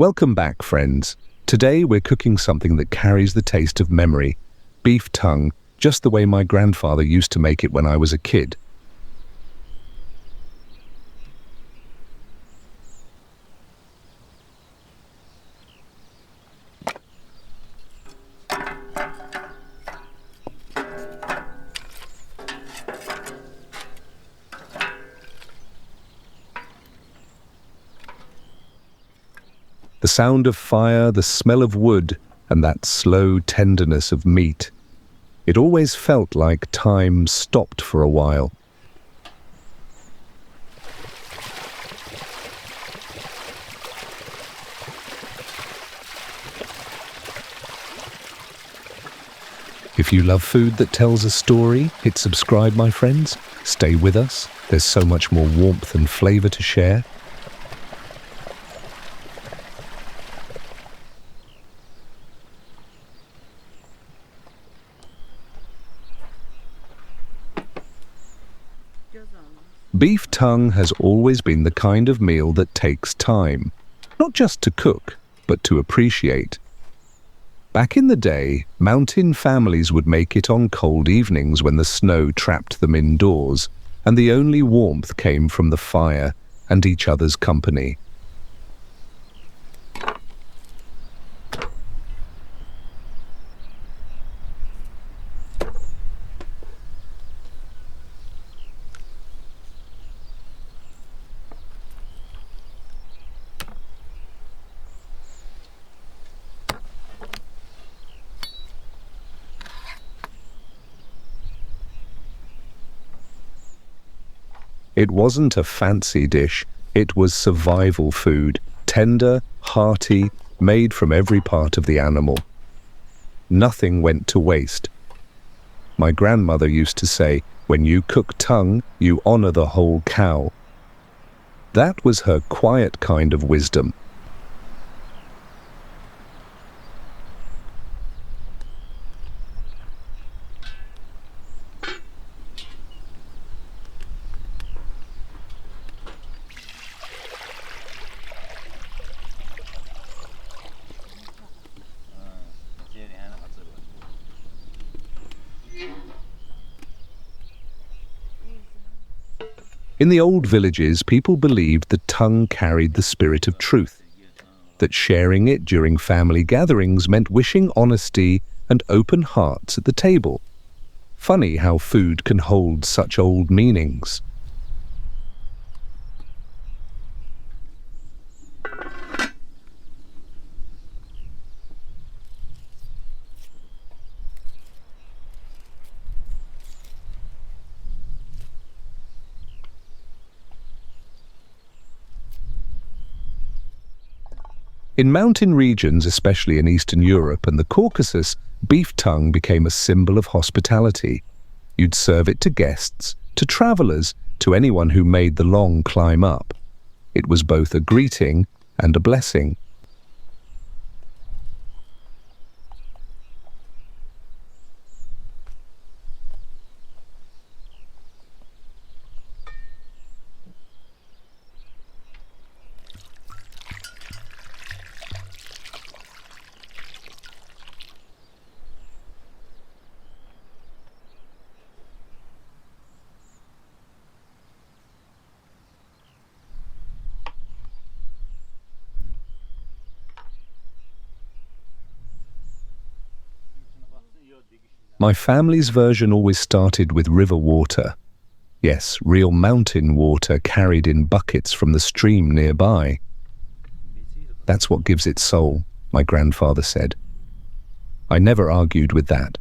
Welcome back, friends. Today we're cooking something that carries the taste of memory. Beef tongue, just the way my grandfather used to make it when I was a kid. The sound of fire, the smell of wood, and that slow tenderness of meat. It always felt like time stopped for a while. If you love food that tells a story, hit subscribe, my friends. Stay with us. There's so much more warmth and flavor to share. Beef tongue has always been the kind of meal that takes time, not just to cook, but to appreciate. Back in the day, mountain families would make it on cold evenings when the snow trapped them indoors, and the only warmth came from the fire and each other's company. It wasn't a fancy dish, it was survival food, tender, hearty, made from every part of the animal. Nothing went to waste. My grandmother used to say, "When you cook tongue, you honor the whole cow." That was her quiet kind of wisdom. In the old villages, people believed the tongue carried the spirit of truth, that sharing it during family gatherings meant wishing honesty and open hearts at the table. Funny how food can hold such old meanings. In mountain regions, especially in Eastern Europe and the Caucasus, beef tongue became a symbol of hospitality. You'd serve it to guests, to travelers, to anyone who made the long climb up. It was both a greeting and a blessing. My family's version always started with river water. Yes, real mountain water carried in buckets from the stream nearby. That's what gives it soul, my grandfather said. I never argued with that.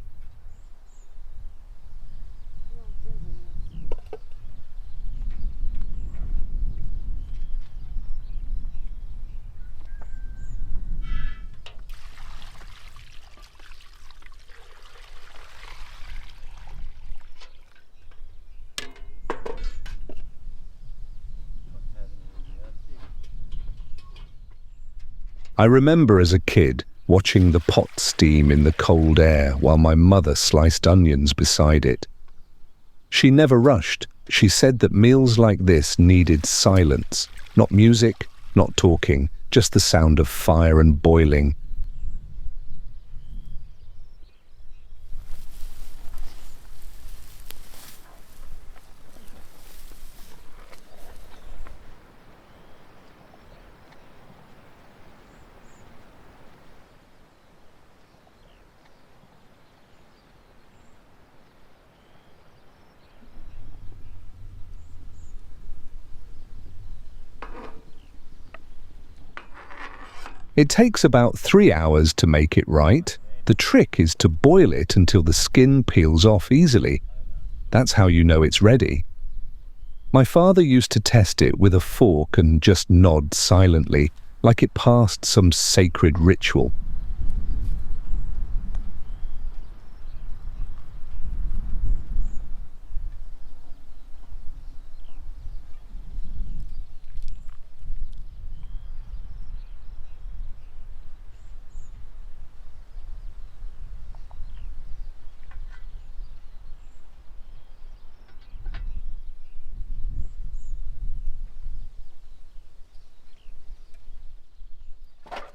I remember as a kid watching the pot steam in the cold air while my mother sliced onions beside it. She never rushed. She said that meals like this needed silence, not music, not talking, just the sound of fire and boiling. It takes about 3 hours to make it right. The trick is to boil it until the skin peels off easily. That's how you know it's ready. My father used to test it with a fork and just nod silently, like it passed some sacred ritual.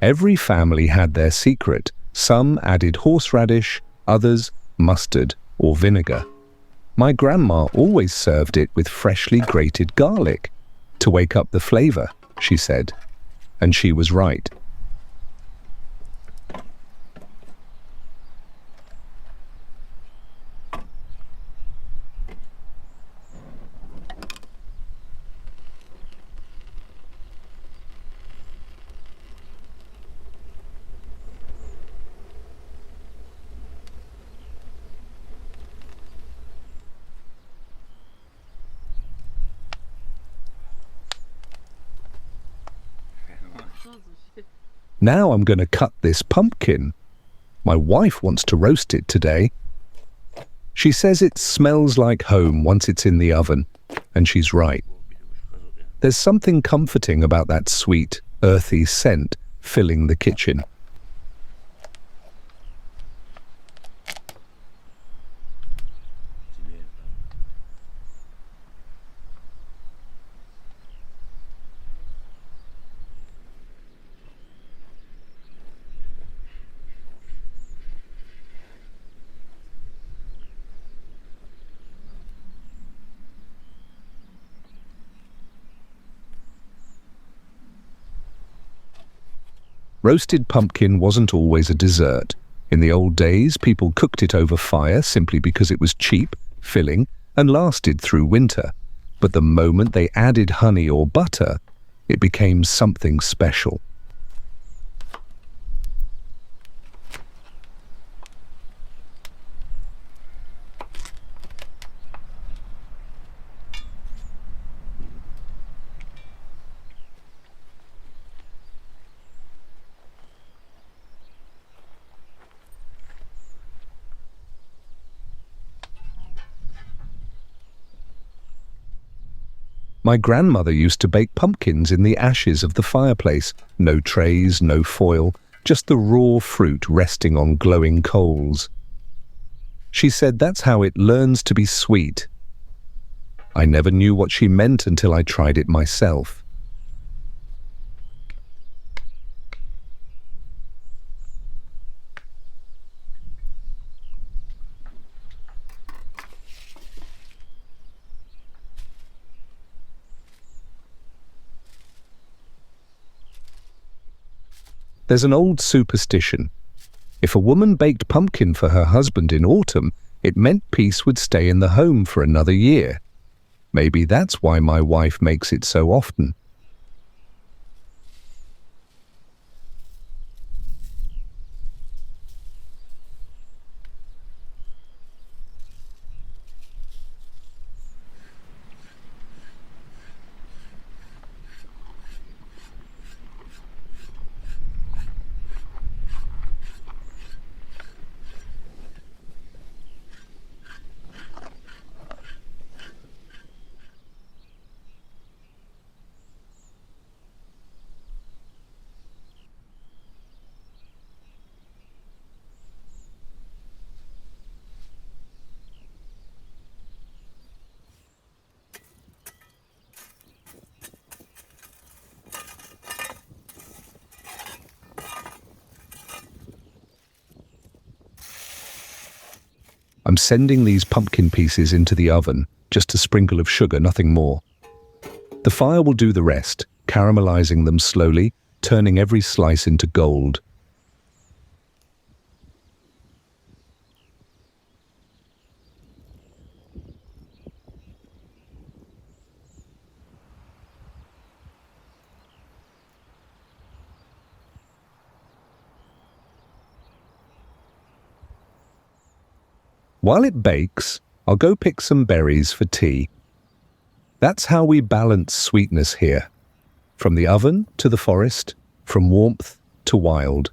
Every family had their secret. Some added horseradish, others mustard or vinegar. My grandma always served it with freshly grated garlic to wake up the flavor, she said. And she was right. Now I'm going to cut this pumpkin. My wife wants to roast it today. She says it smells like home once it's in the oven, and she's right. There's something comforting about that sweet, earthy scent filling the kitchen. Roasted pumpkin wasn't always a dessert. In the old days, people cooked it over fire simply because it was cheap, filling, and lasted through winter. But the moment they added honey or butter, it became something special. My grandmother used to bake pumpkins in the ashes of the fireplace. No trays, no foil, just the raw fruit resting on glowing coals. She said that's how it learns to be sweet. I never knew what she meant until I tried it myself. There's an old superstition. If a woman baked pumpkin for her husband in autumn, it meant peace would stay in the home for another year. Maybe that's why my wife makes it so often. I'm sending these pumpkin pieces into the oven, just a sprinkle of sugar, nothing more. The fire will do the rest, caramelizing them slowly, turning every slice into gold. While it bakes, I'll go pick some berries for tea. That's how we balance sweetness here. From the oven to the forest, from warmth to wild.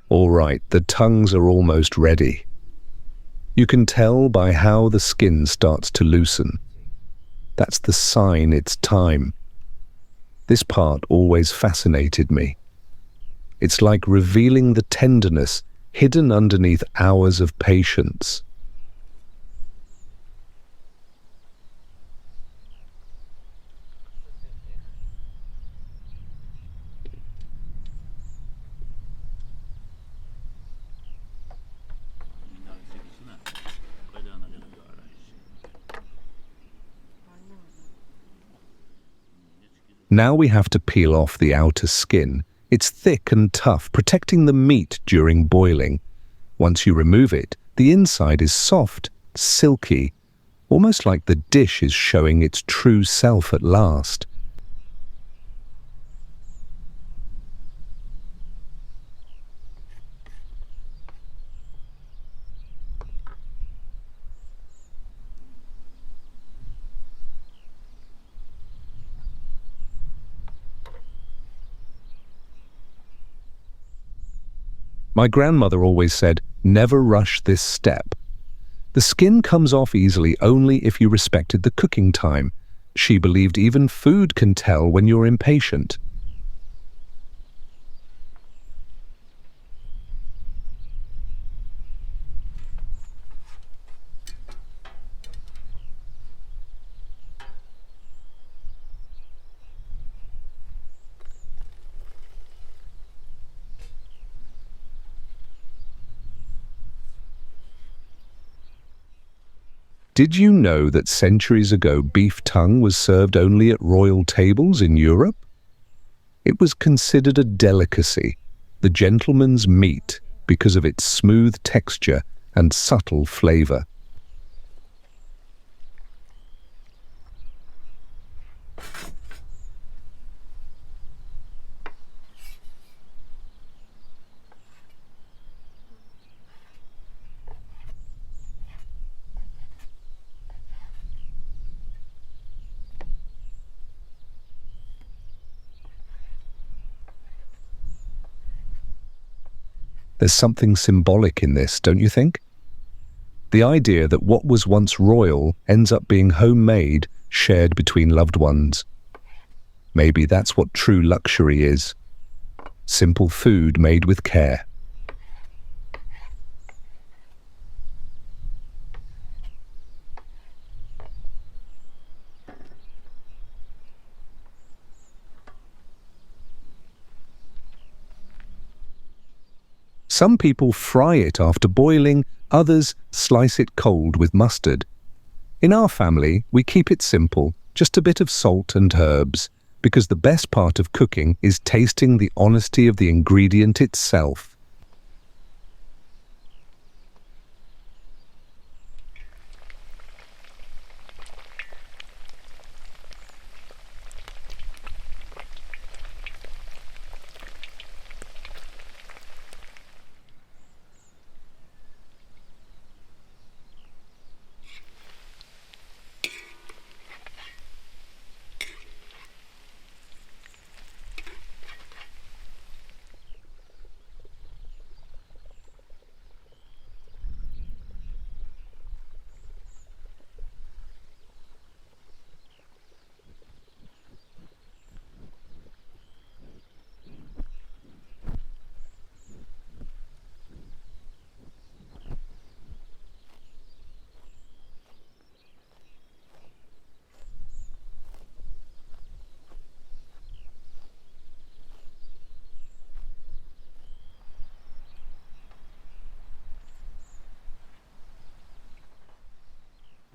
All right, the tongues are almost ready. You can tell by how the skin starts to loosen. That's the sign it's time. This part always fascinated me. It's like revealing the tenderness hidden underneath hours of patience. Now we have to peel off the outer skin. It's thick and tough, protecting the meat during boiling. Once you remove it, the inside is soft, silky, almost like the dish is showing its true self at last. My grandmother always said, never rush this step. The skin comes off easily only if you respected the cooking time. She believed even food can tell when you're impatient. Did you know that centuries ago beef tongue was served only at royal tables in Europe? It was considered a delicacy, the gentleman's meat, because of its smooth texture and subtle flavor. There's something symbolic in this, don't you think? The idea that what was once royal ends up being homemade, shared between loved ones. Maybe that's what true luxury is. Simple food made with care. Some people fry it after boiling, others slice it cold with mustard. In our family, we keep it simple, just a bit of salt and herbs, because the best part of cooking is tasting the honesty of the ingredient itself.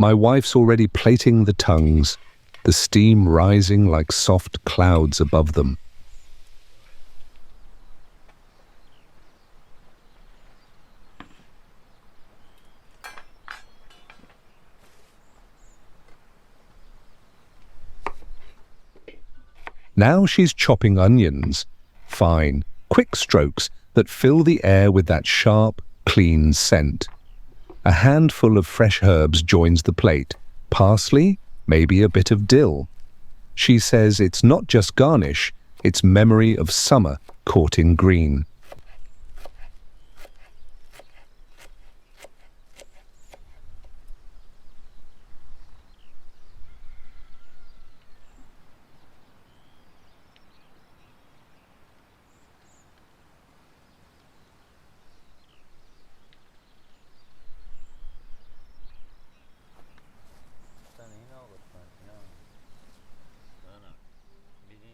My wife's already plating the tongues, the steam rising like soft clouds above them. Now she's chopping onions, fine, quick strokes that fill the air with that sharp, clean scent. A handful of fresh herbs joins the plate, parsley, maybe a bit of dill. She says it's not just garnish, it's memory of summer caught in green.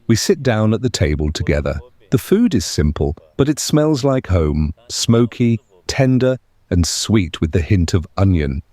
We sit down at the table together. The food is simple, but it smells like home, smoky, tender, and sweet with the hint of onion.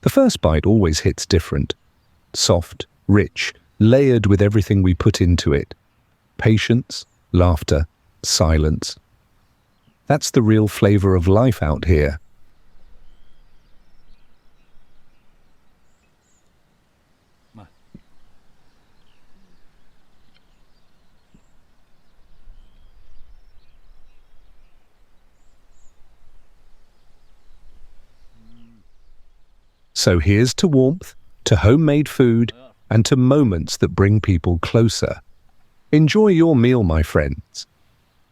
The first bite always hits different. Soft, rich, layered with everything we put into it. Patience, laughter, silence. That's the real flavor of life out here. So here's to warmth, to homemade food, and to moments that bring people closer. Enjoy your meal, my friends.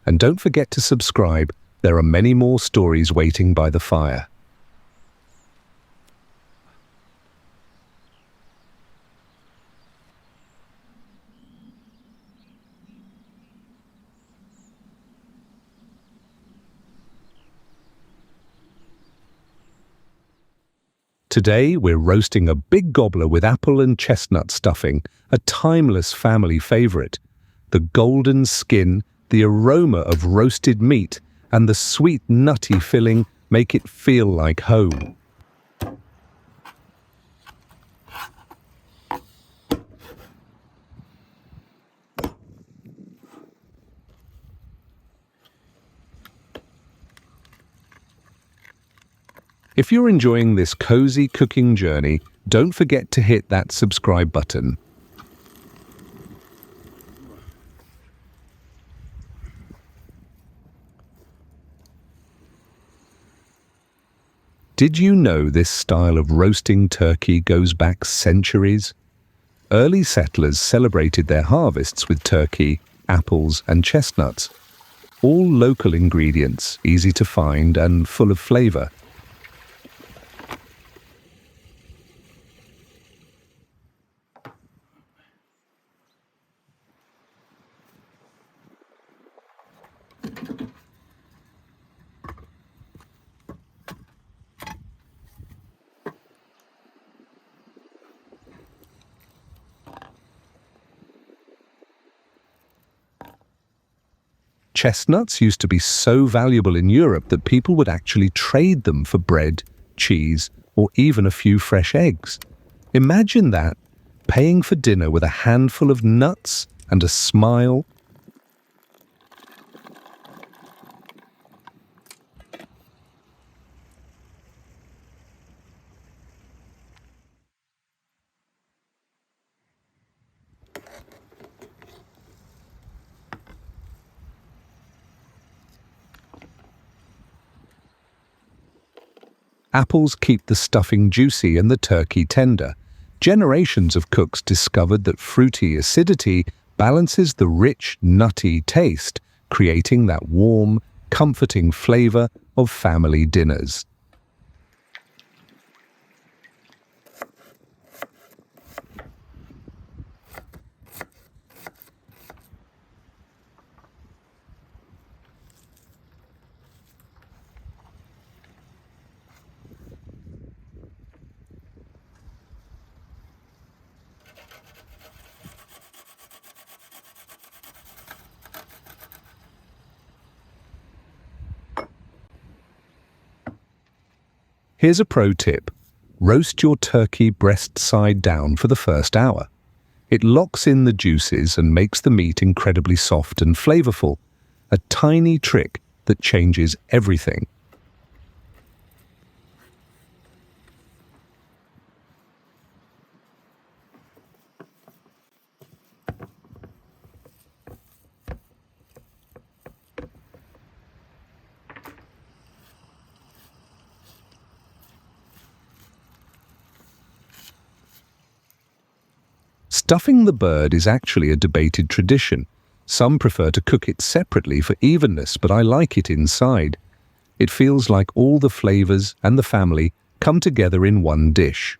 And don't forget to subscribe. There are many more stories waiting by the fire. Today we're roasting a big gobbler with apple and chestnut stuffing, a timeless family favorite. The golden skin, the aroma of roasted meat, and the sweet nutty filling make it feel like home. If you're enjoying this cozy cooking journey, don't forget to hit that subscribe button. Did you know this style of roasting turkey goes back centuries? Early settlers celebrated their harvests with turkey, apples, and chestnuts. All local ingredients, easy to find and full of flavor. Chestnuts used to be so valuable in Europe that people would actually trade them for bread, cheese, or even a few fresh eggs. Imagine that, paying for dinner with a handful of nuts and a smile. Apples keep the stuffing juicy and the turkey tender. Generations of cooks discovered that fruity acidity balances the rich, nutty taste, creating that warm, comforting flavor of family dinners. Here's a pro tip. Roast your turkey breast side down for the first hour. It locks in the juices and makes the meat incredibly soft and flavorful. A tiny trick that changes everything. Stuffing the bird is actually a debated tradition. Some prefer to cook it separately for evenness, but I like it inside. It feels like all the flavors and the family come together in one dish.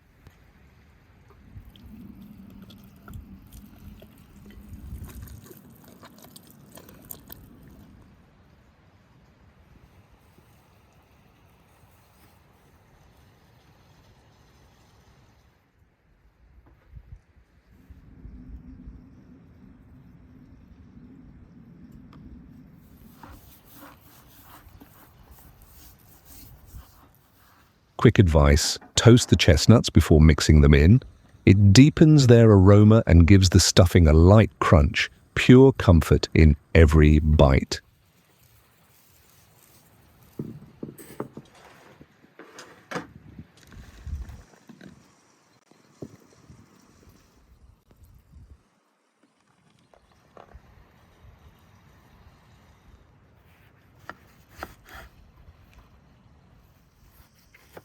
Quick advice, toast the chestnuts before mixing them in. It deepens their aroma and gives the stuffing a light crunch, pure comfort in every bite.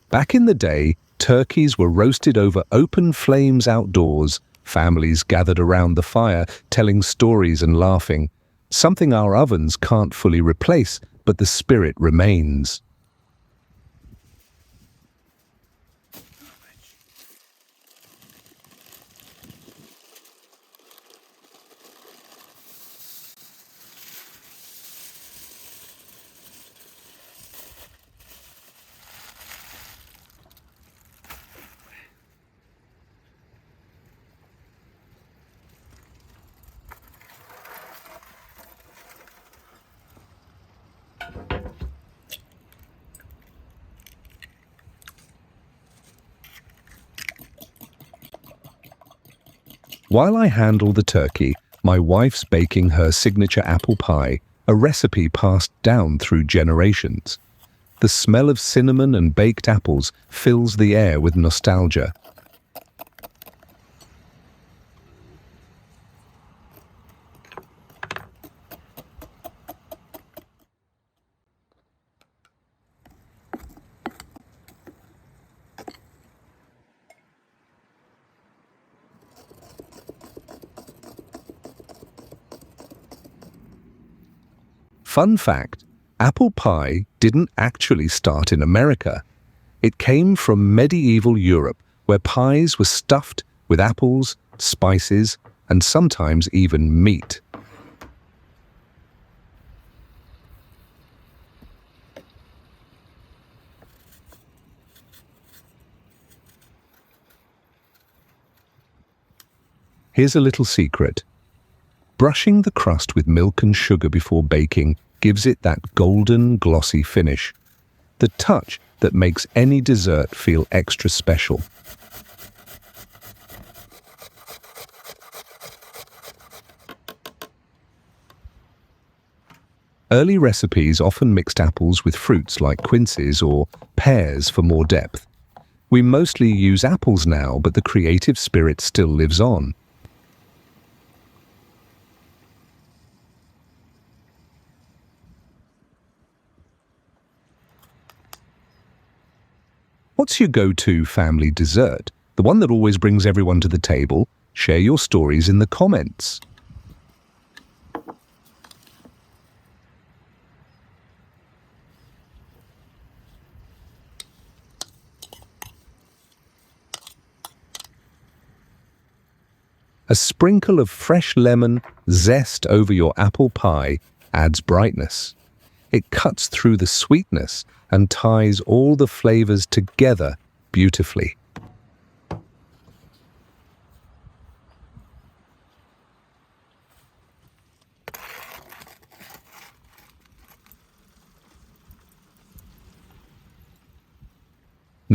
Back in the day, turkeys were roasted over open flames outdoors. Families gathered around the fire, telling stories and laughing. Something our ovens can't fully replace, but the spirit remains. While I handle the turkey, my wife's baking her signature apple pie, a recipe passed down through generations. The smell of cinnamon and baked apples fills the air with nostalgia. Fun fact, apple pie didn't actually start in America. It came from medieval Europe, where pies were stuffed with apples, spices, and sometimes even meat. Here's a little secret. Brushing the crust with milk and sugar before baking gives it that golden, glossy finish. The touch that makes any dessert feel extra special. Early recipes often mixed apples with fruits like quinces or pears for more depth. We mostly use apples now, but the creative spirit still lives on. What's your go-to family dessert? The one that always brings everyone to the table? Share your stories in the comments. A sprinkle of fresh lemon zest over your apple pie adds brightness. It cuts through the sweetness and ties all the flavors together beautifully.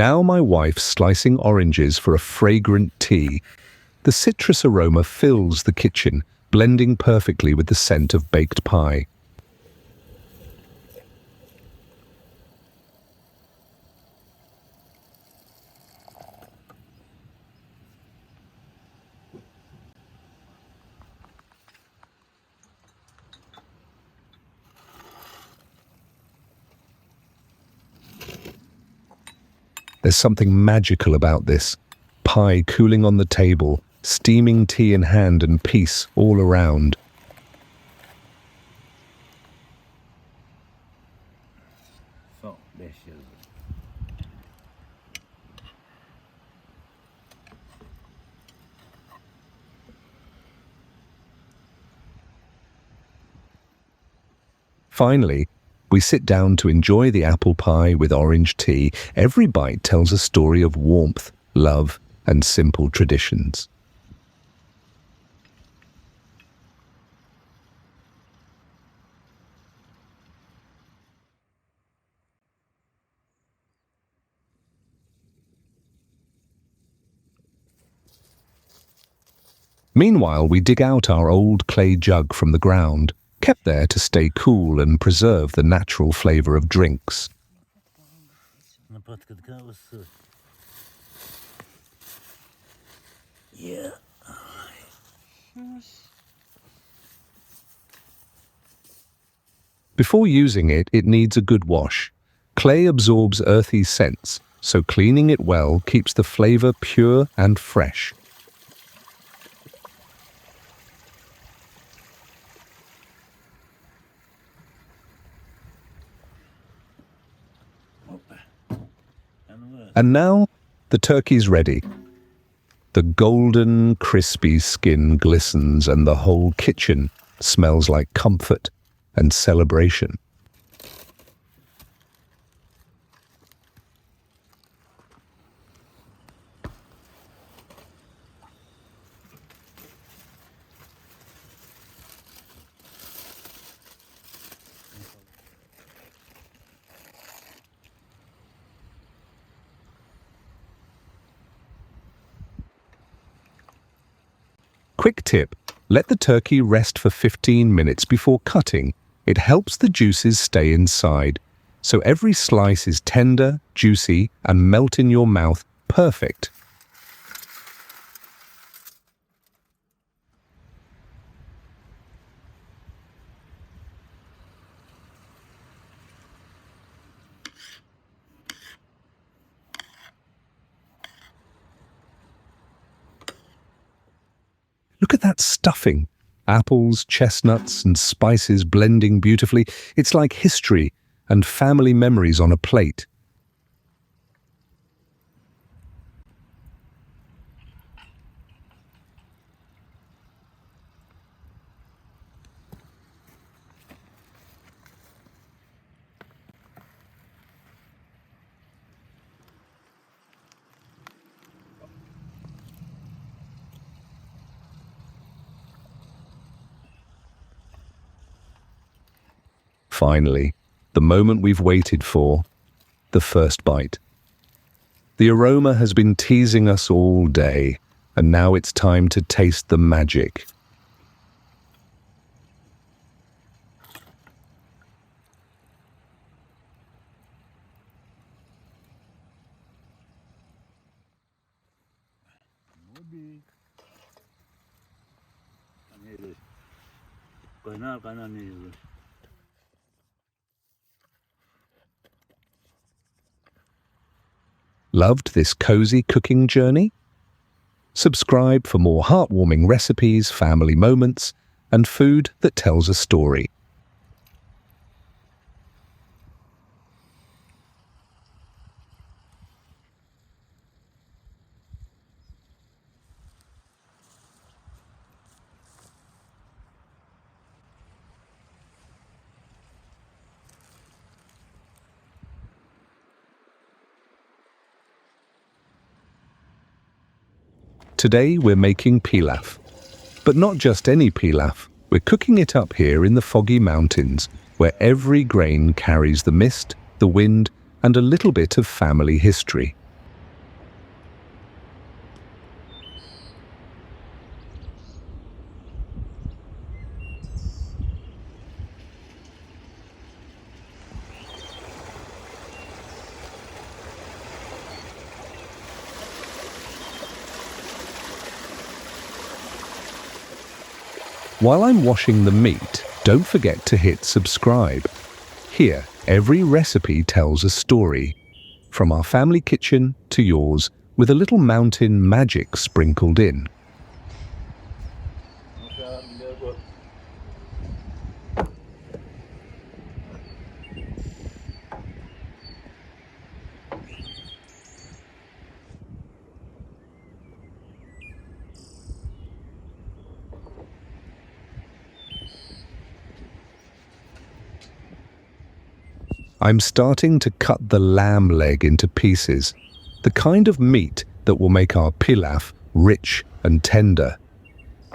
Now my wife's slicing oranges for a fragrant tea. The citrus aroma fills the kitchen, blending perfectly with the scent of baked pie. There's something magical about this. Pie cooling on the table, steaming tea in hand and peace all around. So delicious. Finally, we sit down to enjoy the apple pie with orange tea. Every bite tells a story of warmth, love, and simple traditions. Meanwhile, we dig out our old clay jug from the ground, kept there to stay cool and preserve the natural flavor of drinks. Yeah. Before using it, it needs a good wash. Clay absorbs earthy scents, so cleaning it well keeps the flavor pure and fresh. And now, the turkey's ready. The golden, crispy skin glistens and the whole kitchen smells like comfort and celebration. Quick tip, let the turkey rest for 15 minutes before cutting. It helps the juices stay inside, so every slice is tender, juicy, and melt in your mouth perfect. Look at that stuffing. Apples, chestnuts, and spices blending beautifully. It's like history and family memories on a plate. Finally, the moment we've waited for, the first bite. The aroma has been teasing us all day, and now it's time to taste the magic. Loved this cozy cooking journey? Subscribe for more heartwarming recipes, family moments, and food that tells a story. Today we're making pilaf. But not just any pilaf. We're cooking it up here in the foggy mountains, where every grain carries the mist, the wind, and a little bit of family history. While I'm washing the meat, don't forget to hit subscribe. Here, every recipe tells a story, from our family kitchen to yours, with a little mountain magic sprinkled in. I'm starting to cut the lamb leg into pieces, the kind of meat that will make our pilaf rich and tender.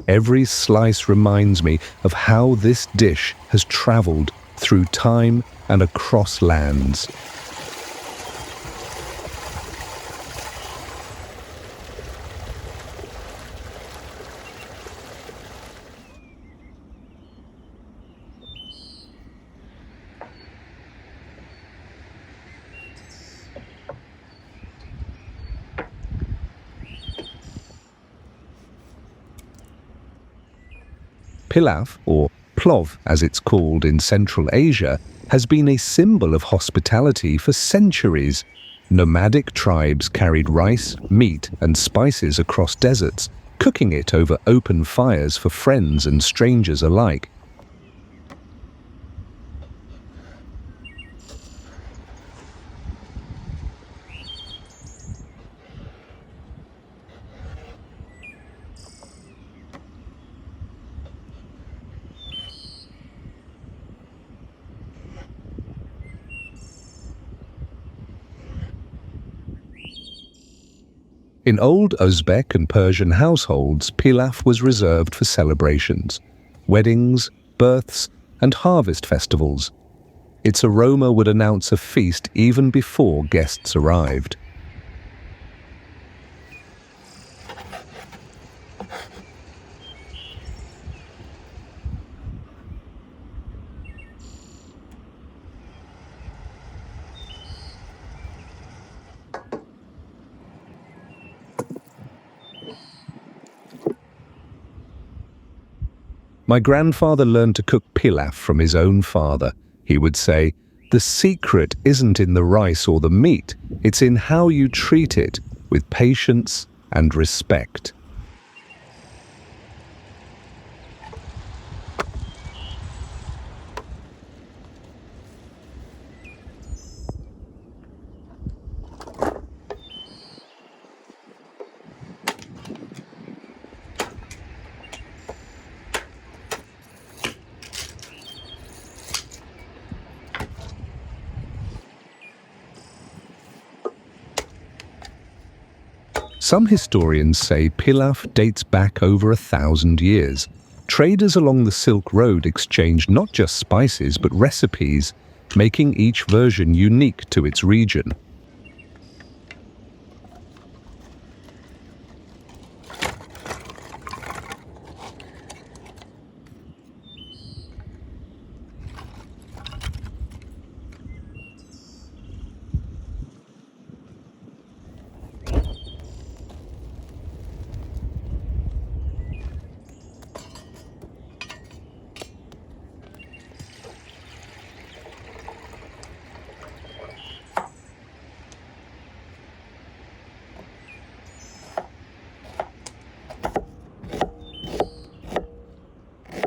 Every slice reminds me of how this dish has traveled through time and across lands. Pilaf, or Plov as it's called in Central Asia, has been a symbol of hospitality for centuries. Nomadic tribes carried rice, meat, and spices across deserts, cooking it over open fires for friends and strangers alike. In old Uzbek and Persian households, pilaf was reserved for celebrations, weddings, births, and harvest festivals. Its aroma would announce a feast even before guests arrived. My grandfather learned to cook pilaf from his own father. He would say, "The secret isn't in the rice or the meat, it's in how you treat it, with patience and respect." Some historians say pilaf dates back over 1,000 years. Traders along the Silk Road exchanged not just spices but recipes, making each version unique to its region.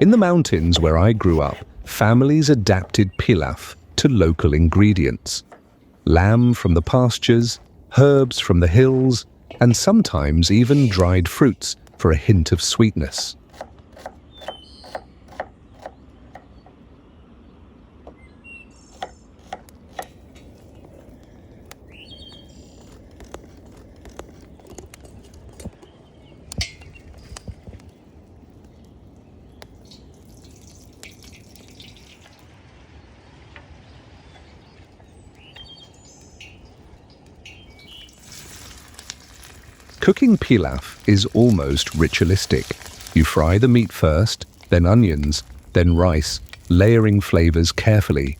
In the mountains where I grew up, families adapted pilaf to local ingredients. Lamb from the pastures, herbs from the hills, and sometimes even dried fruits for a hint of sweetness. Cooking pilaf is almost ritualistic. You fry the meat first, then onions, then rice, layering flavors carefully.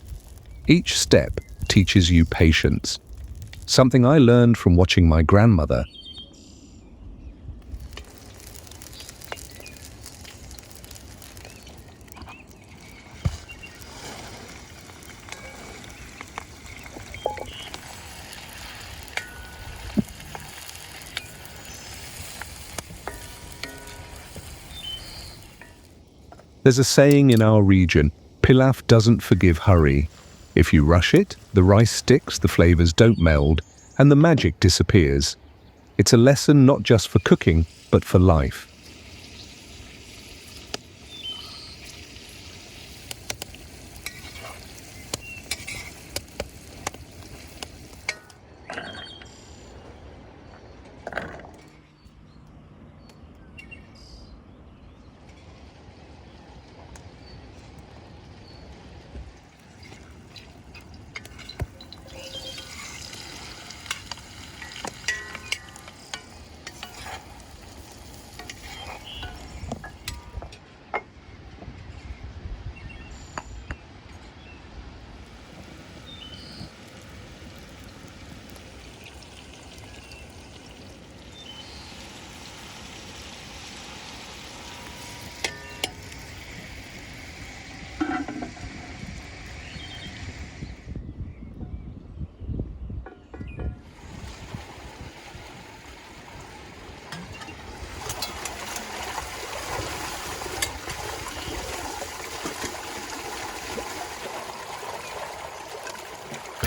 Each step teaches you patience, something I learned from watching my grandmother. There's a saying in our region, pilaf doesn't forgive hurry. If you rush it, the rice sticks, the flavors don't meld, and the magic disappears. It's a lesson not just for cooking, but for life.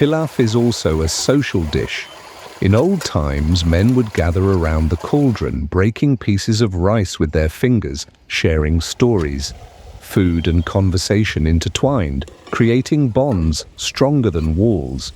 Pilaf is also a social dish. In old times, men would gather around the cauldron, breaking pieces of rice with their fingers, sharing stories. Food and conversation intertwined, creating bonds stronger than walls.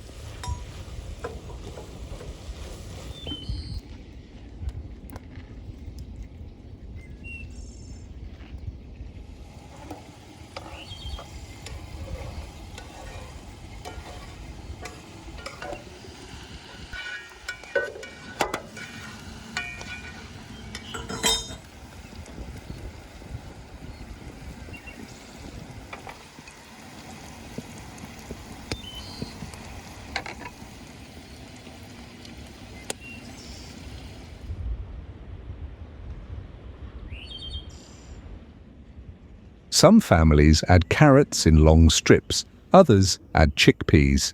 Some families add carrots in long strips, others add chickpeas.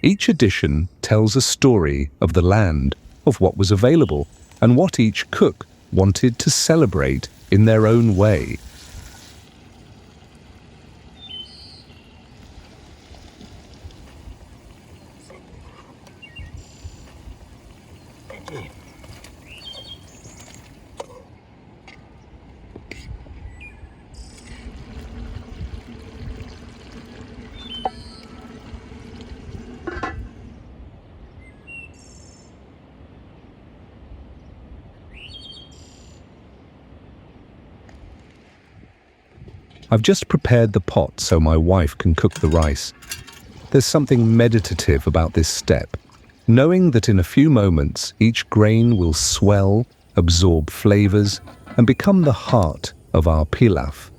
Each addition tells a story of the land, of what was available, and what each cook wanted to celebrate in their own way. I've just prepared the pot so my wife can cook the rice. There's something meditative about this step, knowing that in a few moments each grain will swell, absorb flavors, and become the heart of our pilaf.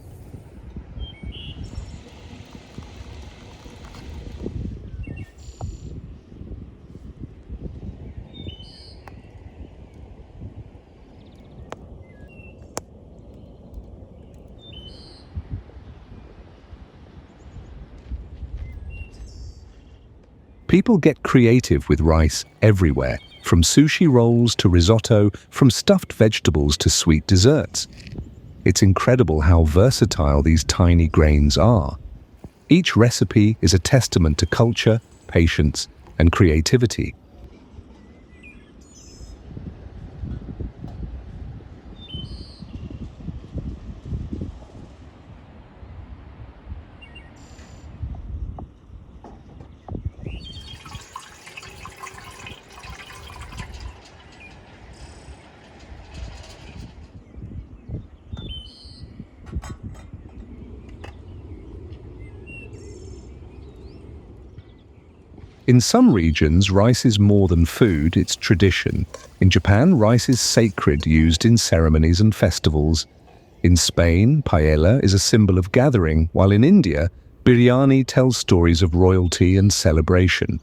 People get creative with rice everywhere, from sushi rolls to risotto, from stuffed vegetables to sweet desserts. It's incredible how versatile these tiny grains are. Each recipe is a testament to culture, patience, and creativity. In some regions, rice is more than food, it's tradition. In Japan, rice is sacred, used in ceremonies and festivals. In Spain, paella is a symbol of gathering, while in India, biryani tells stories of royalty and celebration.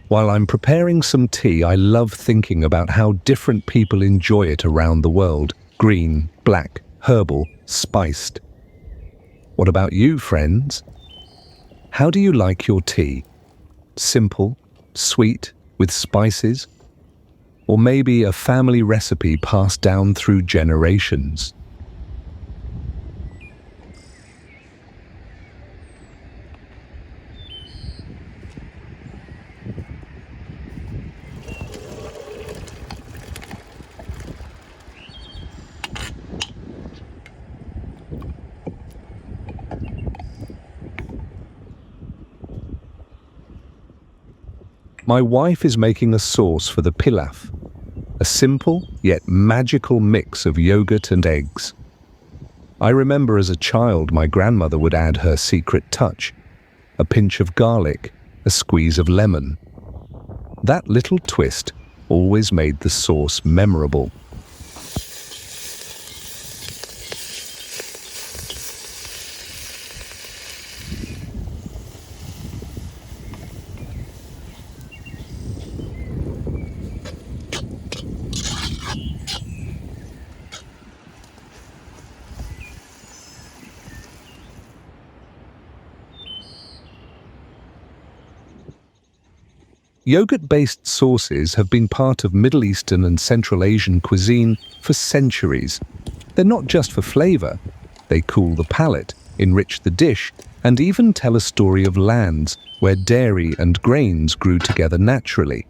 While I'm preparing some tea, I love thinking about how different people enjoy it around the world. Green, black, herbal, spiced. What about you, friends? How do you like your tea? Simple, sweet, with spices? Or maybe a family recipe passed down through generations? My wife is making a sauce for the pilaf, a simple yet magical mix of yogurt and eggs. I remember as a child my grandmother would add her secret touch, a pinch of garlic, a squeeze of lemon. That little twist always made the sauce memorable. Yogurt-based sauces have been part of Middle Eastern and Central Asian cuisine for centuries. They're not just for flavor. They cool the palate, enrich the dish, and even tell a story of lands where dairy and grains grew together naturally.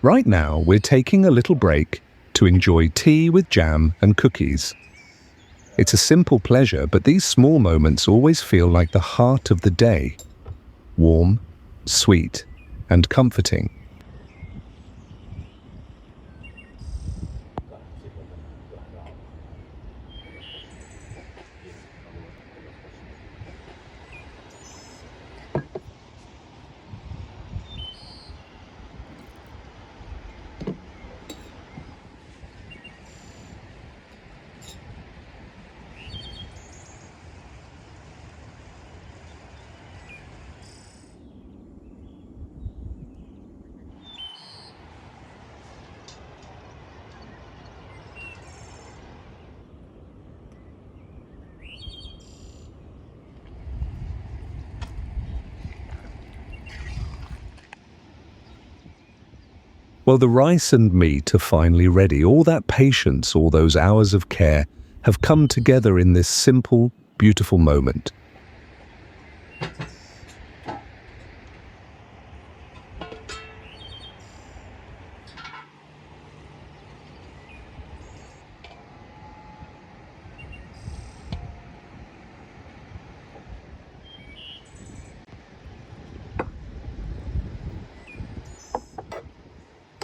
Right now, we're taking a little break to enjoy tea with jam and cookies. It's a simple pleasure, but these small moments always feel like the heart of the day. Warm, sweet, and comforting. Well, the rice and meat are finally ready. All that patience, all those hours of care have come together in this simple, beautiful moment.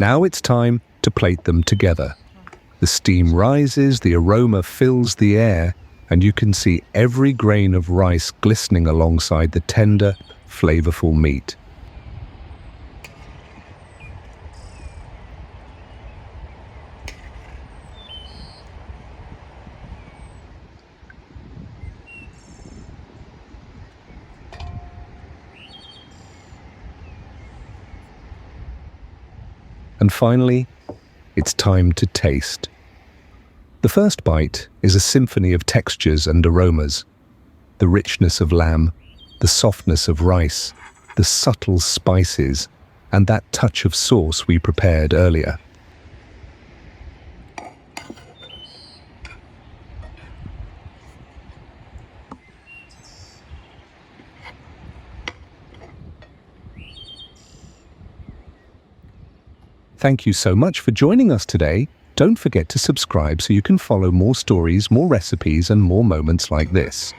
Now it's time to plate them together. The steam rises, the aroma fills the air, and you can see every grain of rice glistening alongside the tender, flavorful meat. And finally, it's time to taste. The first bite is a symphony of textures and aromas. The richness of lamb, the softness of rice, the subtle spices, and that touch of sauce we prepared earlier. Thank you so much for joining us today. Don't forget to subscribe so you can follow more stories, more recipes, and more moments like this.